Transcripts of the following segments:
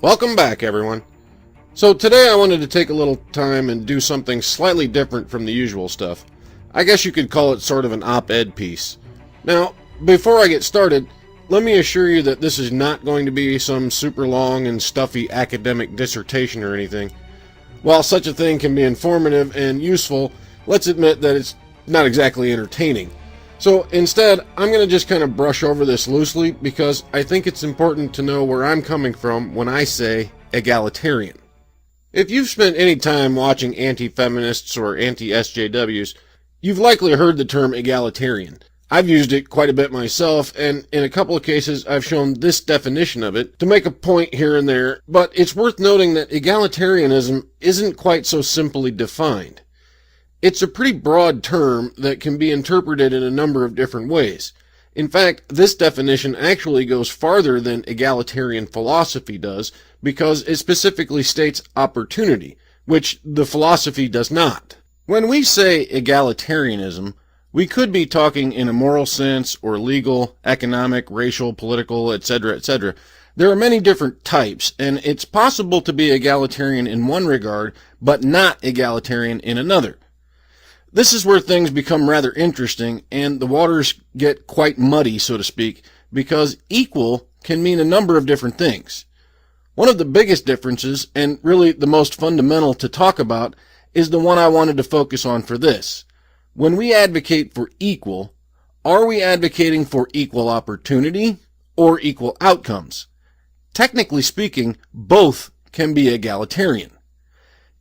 Welcome back, everyone. So today I wanted to take a little time and do something slightly different from the usual stuff. I guess you could call it sort of an op-ed piece. Now, before I get started, let me assure you that this is not going to be some super long and stuffy academic dissertation or anything. While such a thing can be informative and useful, let's admit that it's not exactly entertaining. So instead, I'm going to just kind of brush over this loosely because I think it's important to know where I'm coming from when I say egalitarian. If you've spent any time watching anti-feminists or anti-SJWs, you've likely heard the term egalitarian. I've used it quite a bit myself, and in a couple of cases I've shown this definition of it to make a point here and there, but it's worth noting that egalitarianism isn't quite so simply defined. It's a pretty broad term that can be interpreted in a number of different ways. In fact, this definition actually goes farther than egalitarian philosophy does because it specifically states opportunity, which the philosophy does not. When we say egalitarianism, we could be talking in a moral sense or legal, economic, racial, political, etc., etc. There are many different types, and it's possible to be egalitarian in one regard, but not egalitarian in another. This is where things become rather interesting and the waters get quite muddy, so to speak, because equal can mean a number of different things. One of the biggest differences, and really the most fundamental to talk about, is the one I wanted to focus on for this. When we advocate for equal, are we advocating for equal opportunity or equal outcomes? Technically speaking, both can be egalitarian.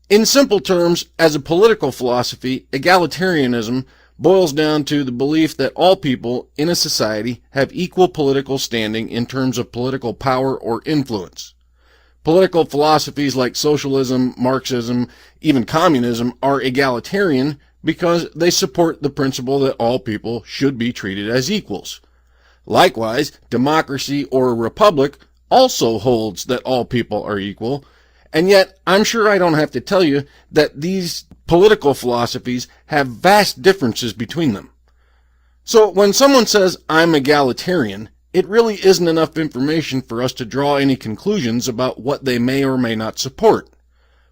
In simple terms, as a political philosophy, egalitarianism boils down to the belief that all people in a society have equal political standing in terms of political power or influence. Political philosophies like socialism, Marxism, even communism are egalitarian because they support the principle that all people should be treated as equals. Likewise, democracy or a republic also holds that all people are equal. And yet, I'm sure I don't have to tell you that these political philosophies have vast differences between them. So when someone says, I'm egalitarian, it really isn't enough information for us to draw any conclusions about what they may or may not support.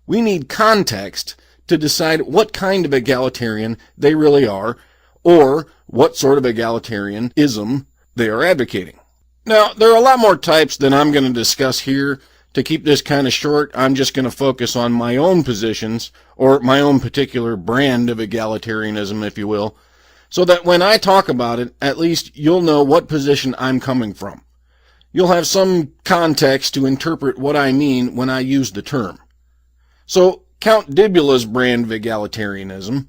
We need context to decide what kind of egalitarian they really are, or what sort of egalitarianism they are advocating. Now, there are a lot more types than I'm going to discuss here. To keep this kind of short, I'm just going to focus on my own positions, or my own particular brand of egalitarianism, if you will, so that when I talk about it, at least you'll know what position I'm coming from. You'll have some context to interpret what I mean when I use the term. So, Count Dibula's brand of egalitarianism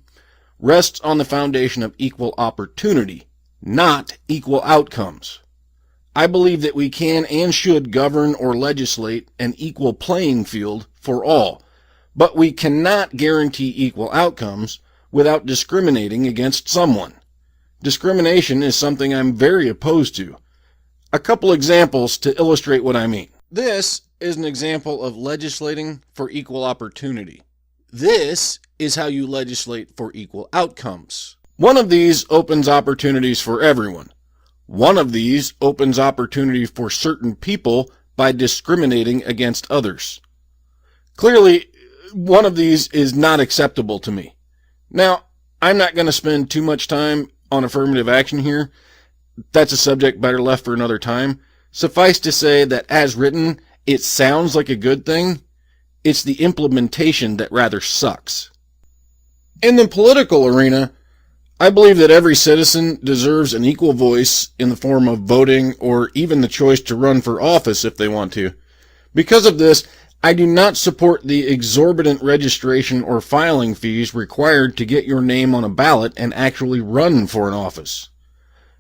rests on the foundation of equal opportunity, not equal outcomes. I believe that we can and should govern or legislate an equal playing field for all, but we cannot guarantee equal outcomes without discriminating against someone. Discrimination is something I'm very opposed to. A couple examples to illustrate what I mean. This is an example of legislating for equal opportunity. This is how you legislate for equal outcomes. One of these opens opportunities for everyone. One of these opens opportunity for certain people by discriminating against others. Clearly, one of these is not acceptable to me. Now, I'm not going to spend too much time on affirmative action here. That's a subject better left for another time. Suffice to say that as written, it sounds like a good thing. It's the implementation that rather sucks. In the political arena, I believe that every citizen deserves an equal voice in the form of voting or even the choice to run for office if they want to. Because of this, I do not support the exorbitant registration or filing fees required to get your name on a ballot and actually run for an office.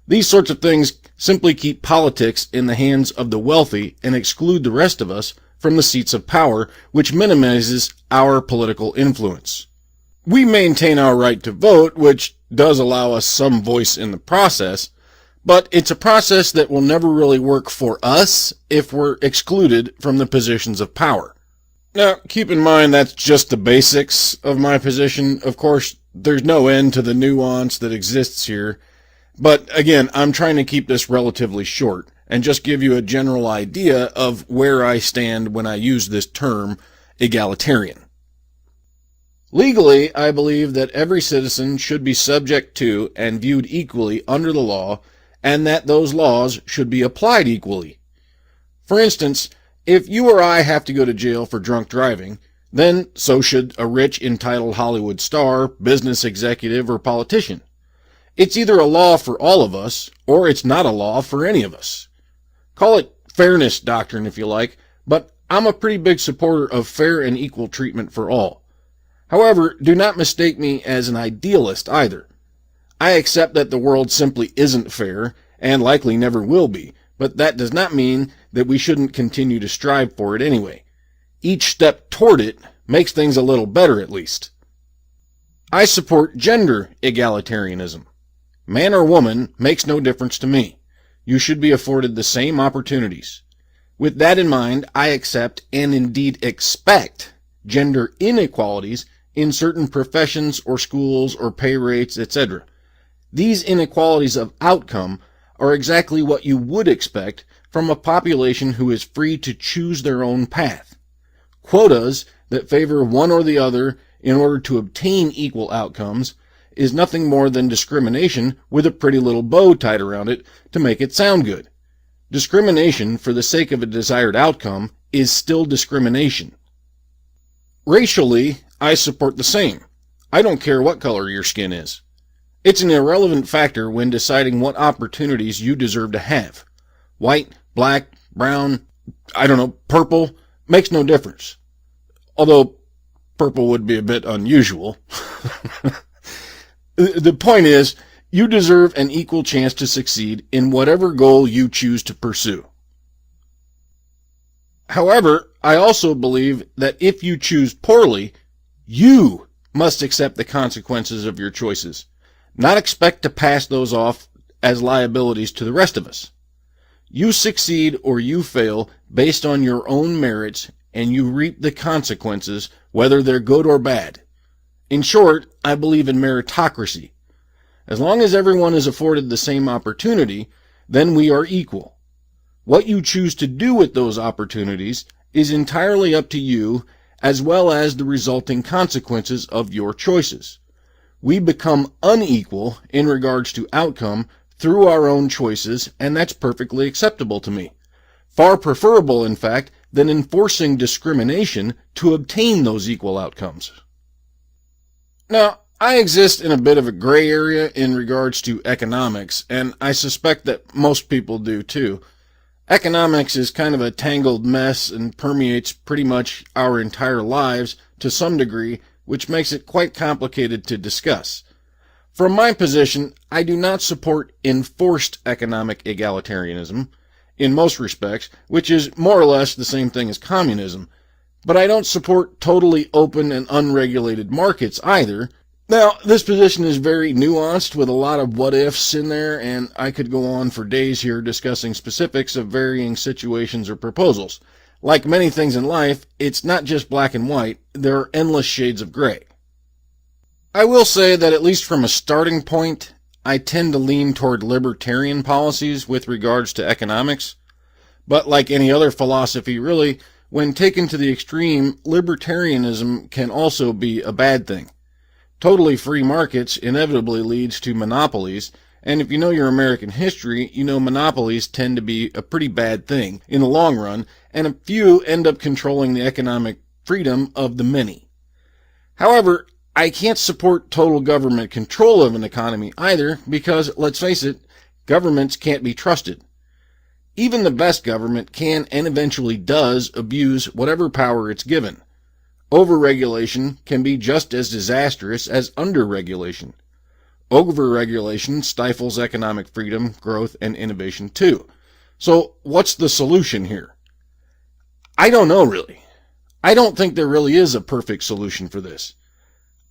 These sorts of things simply keep politics in the hands of the wealthy and exclude the rest of us from the seats of power, which minimizes our political influence. We maintain our right to vote, which does allow us some voice in the process, but it's a process that will never really work for us if we're excluded from the positions of power. Now, keep in mind that's just the basics of my position. Of course, there's no end to the nuance that exists here, but again, I'm trying to keep this relatively short, and just give you a general idea of where I stand when I use this term, egalitarian. Legally, I believe that every citizen should be subject to and viewed equally under the law, and that those laws should be applied equally. For instance, if you or I have to go to jail for drunk driving, then so should a rich, entitled Hollywood star, business executive, or politician. It's either a law for all of us, or it's not a law for any of us. Call it fairness doctrine if you like, but I'm a pretty big supporter of fair and equal treatment for all. However, do not mistake me as an idealist either. I accept that the world simply isn't fair, and likely never will be, but that does not mean that we shouldn't continue to strive for it anyway. Each step toward it makes things a little better at least. I support gender egalitarianism. Man or woman makes no difference to me. You should be afforded the same opportunities. With that in mind, I accept and indeed expect gender inequalities in certain professions or schools or pay rates, etc. These inequalities of outcome are exactly what you would expect from a population who is free to choose their own path. Quotas that favor one or the other in order to obtain equal outcomes is nothing more than discrimination with a pretty little bow tied around it to make it sound good. Discrimination for the sake of a desired outcome is still discrimination. Racially, I support the same. I don't care what color your skin is. It's an irrelevant factor when deciding what opportunities you deserve to have. White, black, brown, purple, makes no difference. Although purple would be a bit unusual. The point is, you deserve an equal chance to succeed in whatever goal you choose to pursue. However, I also believe that if you choose poorly, you must accept the consequences of your choices, not expect to pass those off as liabilities to the rest of us. You succeed or you fail based on your own merits, and you reap the consequences, whether they're good or bad. In short, I believe in meritocracy. As long as everyone is afforded the same opportunity, then we are equal. What you choose to do with those opportunities is entirely up to you, as well as the resulting consequences of your choices. We become unequal in regards to outcome through our own choices, and that's perfectly acceptable to me. Far preferable, in fact, than enforcing discrimination to obtain those equal outcomes. Now, I exist in a bit of a gray area in regards to economics, and I suspect that most people do too. Economics is kind of a tangled mess and permeates pretty much our entire lives to some degree, which makes it quite complicated to discuss. From my position, I do not support enforced economic egalitarianism, in most respects, which is more or less the same thing as communism. But I don't support totally open and unregulated markets either. Now, this position is very nuanced with a lot of what-ifs in there, and I could go on for days here discussing specifics of varying situations or proposals. Like many things in life, it's not just black and white, there are endless shades of gray. I will say that at least from a starting point, I tend to lean toward libertarian policies with regards to economics. But like any other philosophy, really, when taken to the extreme, libertarianism can also be a bad thing. Totally free markets inevitably leads to monopolies, and if you know your American history, you know monopolies tend to be a pretty bad thing in the long run, and a few end up controlling the economic freedom of the many. However, I can't support total government control of an economy either, because, let's face it, governments can't be trusted. Even the best government can and eventually does abuse whatever power it's given. Overregulation can be just as disastrous as underregulation. Overregulation stifles economic freedom, growth, and innovation too. So what's the solution here? I don't know really. I don't think there really is a perfect solution for this.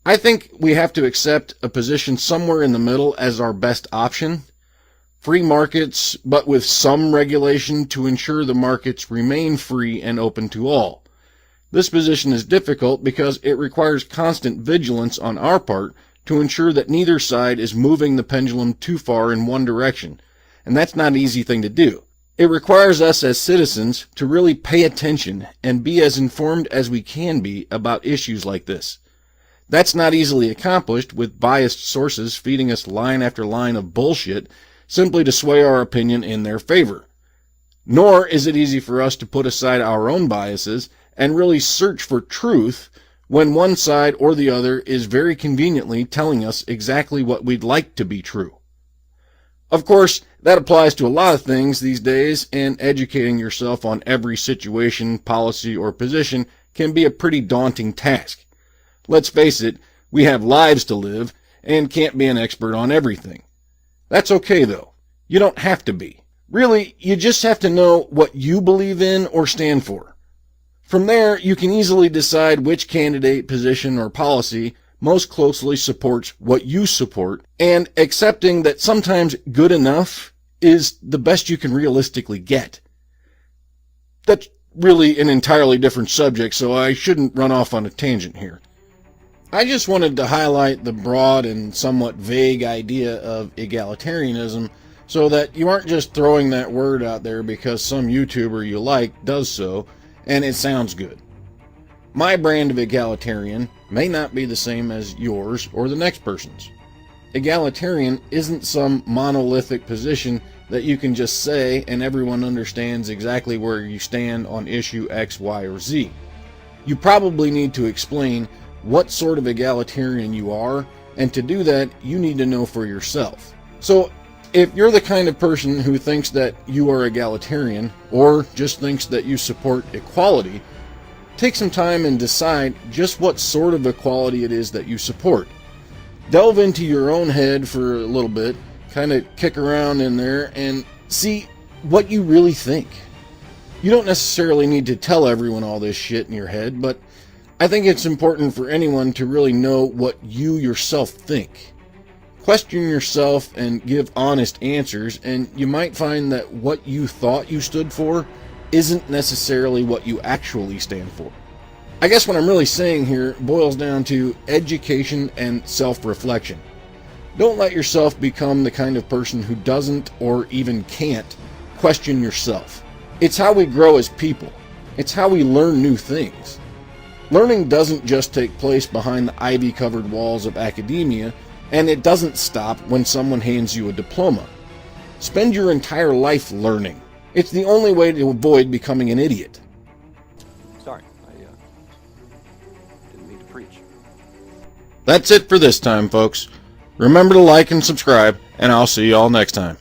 I think we have to accept a position somewhere in the middle as our best option. Free markets, but with some regulation to ensure the markets remain free and open to all. This position is difficult because it requires constant vigilance on our part to ensure that neither side is moving the pendulum too far in one direction, and that's not an easy thing to do. It requires us as citizens to really pay attention and be as informed as we can be about issues like this. That's not easily accomplished with biased sources feeding us line after line of bullshit simply to sway our opinion in their favor. Nor is it easy for us to put aside our own biases and really search for truth when one side or the other is very conveniently telling us exactly what we'd like to be true. Of course, that applies to a lot of things these days, and educating yourself on every situation, policy, or position can be a pretty daunting task. Let's face it, we have lives to live and can't be an expert on everything. That's okay though. You don't have to be. Really, you just have to know what you believe in or stand for. From there, you can easily decide which candidate, position, or policy most closely supports what you support, and accepting that sometimes good enough is the best you can realistically get. That's really an entirely different subject, so I shouldn't run off on a tangent here. I just wanted to highlight the broad and somewhat vague idea of egalitarianism so that you aren't just throwing that word out there because some YouTuber you like does so and it sounds good. My brand of egalitarian may not be the same as yours or the next person's. Egalitarian isn't some monolithic position that you can just say and everyone understands exactly where you stand on issue X, Y, or Z. You probably need to explain what sort of egalitarian you are, and to do that, you need to know for yourself. So, if you're the kind of person who thinks that you are egalitarian, or just thinks that you support equality, take some time and decide just what sort of equality it is that you support. Delve into your own head for a little bit, kind of kick around in there, and see what you really think. You don't necessarily need to tell everyone all this shit in your head, but I think it's important for anyone to really know what you yourself think. Question yourself and give honest answers, and you might find that what you thought you stood for isn't necessarily what you actually stand for. I guess what I'm really saying here boils down to education and self-reflection. Don't let yourself become the kind of person who doesn't or even can't question yourself. It's how we grow as people. It's how we learn new things. Learning doesn't just take place behind the ivy-covered walls of academia, and it doesn't stop when someone hands you a diploma. Spend your entire life learning. It's the only way to avoid becoming an idiot. Sorry, I didn't mean to preach. That's it for this time, folks. Remember to like and subscribe, and I'll see you all next time.